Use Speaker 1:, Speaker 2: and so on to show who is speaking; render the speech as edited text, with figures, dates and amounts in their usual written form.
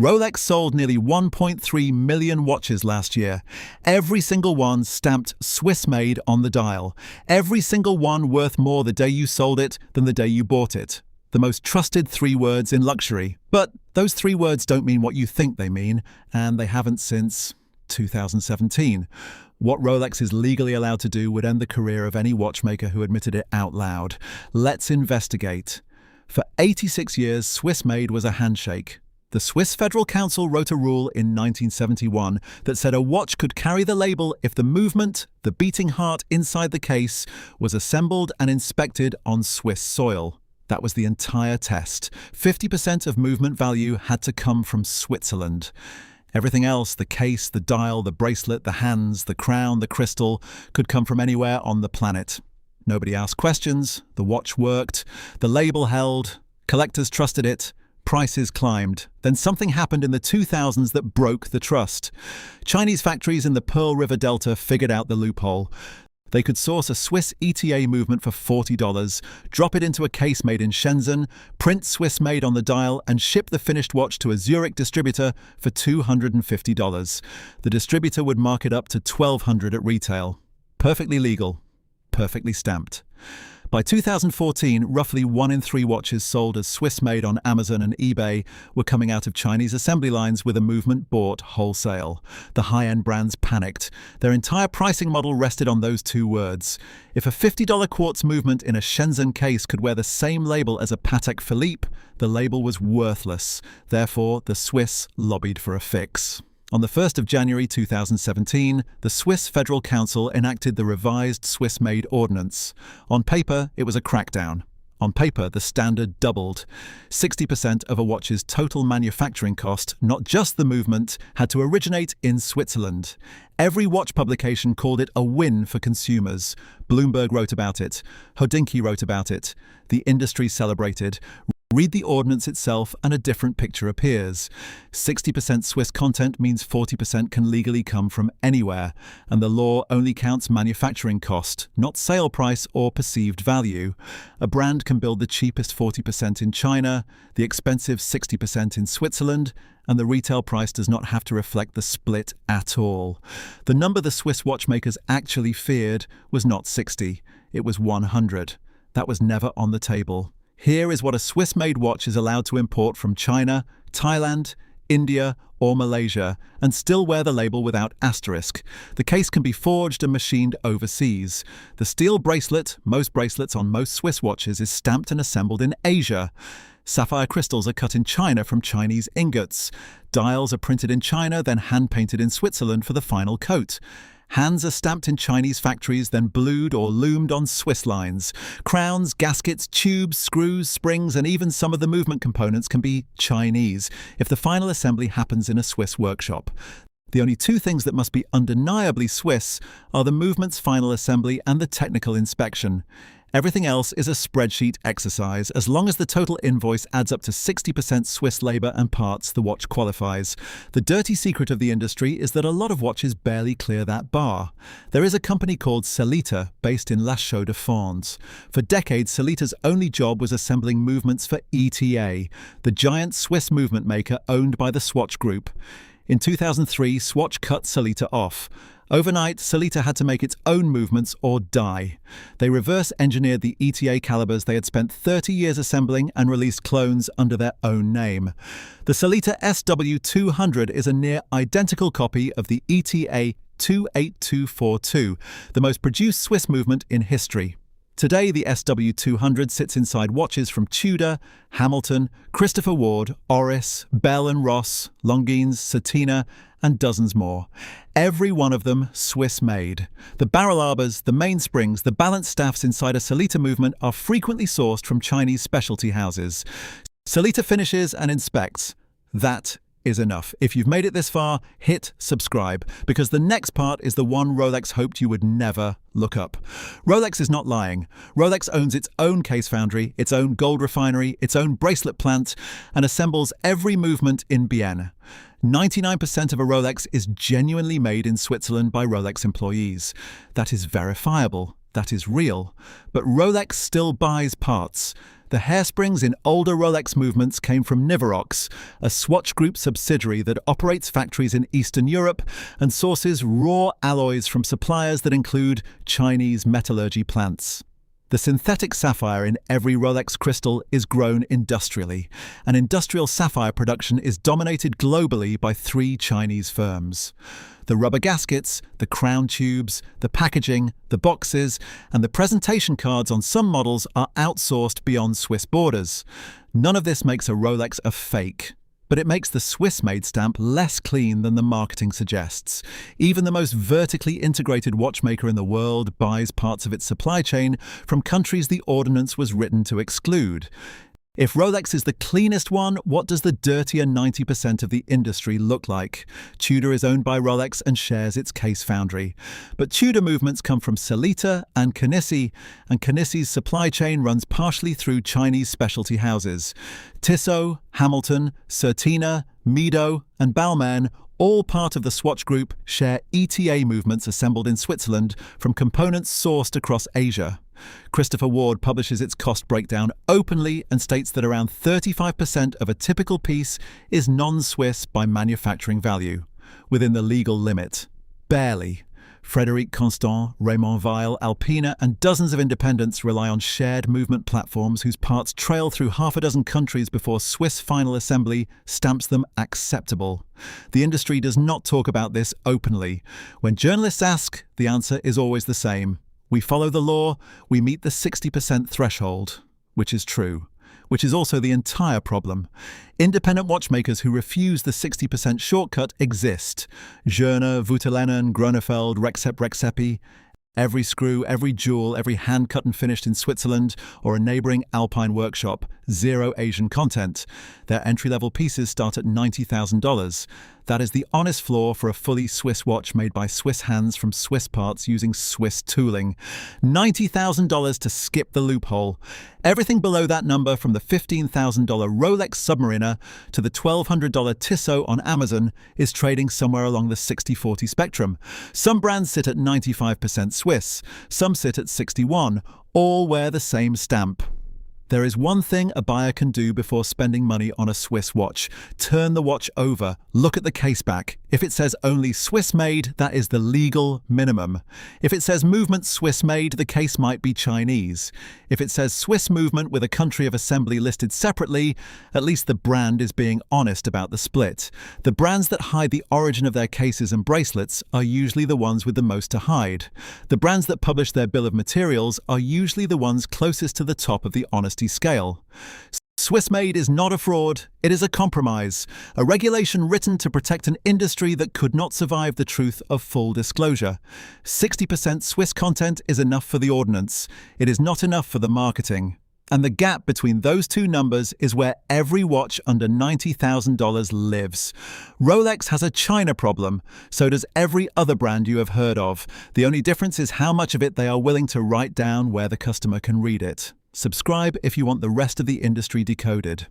Speaker 1: Rolex sold nearly 1.3 million watches last year. Every single one stamped Swiss-made on the dial. Every single one worth more the day you sold it than the day you bought it. The most trusted 3 words in luxury. But those 3 words don't mean what you think they mean, and they haven't since 2017. What Rolex is legally allowed to do would end the career of any watchmaker who admitted it out loud. Let's investigate. For 86 years, Swiss-made was a handshake. The Swiss Federal Council wrote a rule in 1971 that said a watch could carry the label if the movement, the beating heart inside the case, was assembled and inspected on Swiss soil. That was the entire test. 50% of movement value had to come from Switzerland. Everything else, the case, the dial, the bracelet, the hands, the crown, the crystal, could come from anywhere on the planet. Nobody asked questions, the watch worked, the label held, collectors trusted it, prices climbed. Then something happened in the 2000s that broke the trust. Chinese factories in the Pearl River Delta figured out the loophole. They could source a Swiss ETA movement for $40, drop it into a case made in Shenzhen, print Swiss-made on the dial, and ship the finished watch to a Zurich distributor for $250. The distributor would mark it up to $1,200 at retail. Perfectly legal, perfectly stamped. By 2014, roughly 1 in 3 watches sold as Swiss-made on Amazon and eBay were coming out of Chinese assembly lines with a movement bought wholesale. The high-end brands panicked. Their entire pricing model rested on those 2 words. If a $50 quartz movement in a Shenzhen case could wear the same label as a Patek Philippe, the label was worthless. Therefore, the Swiss lobbied for a fix. On the 1st of January 2017, the Swiss Federal Council enacted the revised Swiss-made Ordinance. On paper, it was a crackdown. On paper, the standard doubled. 60% of a watch's total manufacturing cost, not just the movement, had to originate in Switzerland. Every watch publication called it a win for consumers. Bloomberg wrote about it. Hodinkee wrote about it. The industry celebrated. Read the ordinance itself and a different picture appears. 60% Swiss content means 40% can legally come from anywhere, and the law only counts manufacturing cost, not sale price or perceived value. A brand can build the cheapest 40% in China, the expensive 60% in Switzerland, and the retail price does not have to reflect the split at all. The number the Swiss watchmakers actually feared was not 60, it was 100. That was never on the table. Here is what a Swiss-made watch is allowed to import from China, Thailand, India, or Malaysia, and still wear the label without asterisk. The case can be forged and machined overseas. The steel bracelet, most bracelets on most Swiss watches, is stamped and assembled in Asia. Sapphire crystals are cut in China from Chinese ingots. Dials are printed in China, then hand-painted in Switzerland for the final coat. Hands are stamped in Chinese factories, then blued or loomed on Swiss lines. Crowns, gaskets, tubes, screws, springs, and even some of the movement components can be Chinese if the final assembly happens in a Swiss workshop. The only 2 things that must be undeniably Swiss are the movement's final assembly and the technical inspection. Everything else is a spreadsheet exercise. As long as the total invoice adds up to 60% Swiss labor and parts, the watch qualifies. The dirty secret of the industry is that a lot of watches barely clear that bar. There is a company called Sellita, based in La Chaux-de-Fonds. For decades, Sellita's only job was assembling movements for ETA, the giant Swiss movement maker owned by the Swatch Group. In 2003, Swatch cut Sellita off. Overnight, Sellita had to make its own movements or die. They reverse-engineered the ETA calibers they had spent 30 years assembling and released clones under their own name. The Sellita SW200 is a near-identical copy of the ETA 28242, the most produced Swiss movement in history. Today, the SW200 sits inside watches from Tudor, Hamilton, Christopher Ward, Oris, Bell & Ross, Longines, Satina, and dozens more. Every one of them Swiss-made. The barrel arbors, the mainsprings, the balance staffs inside a Sellita movement are frequently sourced from Chinese specialty houses. Sellita finishes and inspects. That is enough. If you've made it this far, hit subscribe, because the next part is the one Rolex hoped you would never look up. Rolex is not lying. Rolex owns its own case foundry, its own gold refinery, its own bracelet plant, and assembles every movement in Bienne. 99% of a Rolex is genuinely made in Switzerland by Rolex employees. That is verifiable. That is real. But Rolex still buys parts. The hairsprings in older Rolex movements came from Niverox, a Swatch Group subsidiary that operates factories in Eastern Europe and sources raw alloys from suppliers that include Chinese metallurgy plants. The synthetic sapphire in every Rolex crystal is grown industrially, and industrial sapphire production is dominated globally by 3 Chinese firms. The rubber gaskets, the crown tubes, the packaging, the boxes, and the presentation cards on some models are outsourced beyond Swiss borders. None of this makes a Rolex a fake, but it makes the Swiss-made stamp less clean than the marketing suggests. Even the most vertically integrated watchmaker in the world buys parts of its supply chain from countries the Ordinance was written to exclude. If Rolex is the cleanest one, what does the dirtier 90% of the industry look like? Tudor is owned by Rolex and shares its case foundry. But Tudor movements come from Sellita and Canesse's supply chain runs partially through Chinese specialty houses. Tissot, Hamilton, Certina, Mido, and Balmain, all part of the Swatch Group, share ETA movements assembled in Switzerland from components sourced across Asia. Christopher Ward publishes its cost breakdown openly and states that around 35% of a typical piece is non-Swiss by manufacturing value, within the legal limit. Barely. Frédéric Constant, Raymond Weil, Alpina, and dozens of independents rely on shared movement platforms whose parts trail through half a dozen countries before Swiss final assembly stamps them acceptable. The industry does not talk about this openly. When journalists ask, the answer is always the same. We follow the law, we meet the 60% threshold, which is true, which is also the entire problem. Independent watchmakers who refuse the 60% shortcut exist. Journer, Voutilanen, Gronefeld, Rexepi. Every screw, every jewel, every hand-cut and finished in Switzerland or a neighbouring Alpine workshop, 0 Asian content. Their entry-level pieces start at $90,000. That is the honest floor for a fully Swiss watch made by Swiss hands from Swiss parts using Swiss tooling. $90,000 to skip the loophole. Everything below that number, from the $15,000 Rolex Submariner to the $1,200 Tissot on Amazon, is trading somewhere along the 60-40 spectrum. Some brands sit at 95% Swiss, some sit at 61%, all wear the same stamp. There is one thing a buyer can do before spending money on a Swiss watch. Turn the watch over, look at the caseback. If it says only Swiss-made, that is the legal minimum. If it says movement Swiss-made, the case might be Chinese. If it says Swiss movement with a country of assembly listed separately, at least the brand is being honest about the split. The brands that hide the origin of their cases and bracelets are usually the ones with the most to hide. The brands that publish their bill of materials are usually the ones closest to the top of the honesty scale. Swiss-made is not a fraud, it is a compromise, a regulation written to protect an industry that could not survive the truth of full disclosure. 60% Swiss content is enough for the Ordinance, it is not enough for the marketing. And the gap between those two numbers is where every watch under $90,000 lives. Rolex has a China problem, so does every other brand you have heard of. The only difference is how much of it they are willing to write down where the customer can read it. Subscribe if you want the rest of the industry decoded.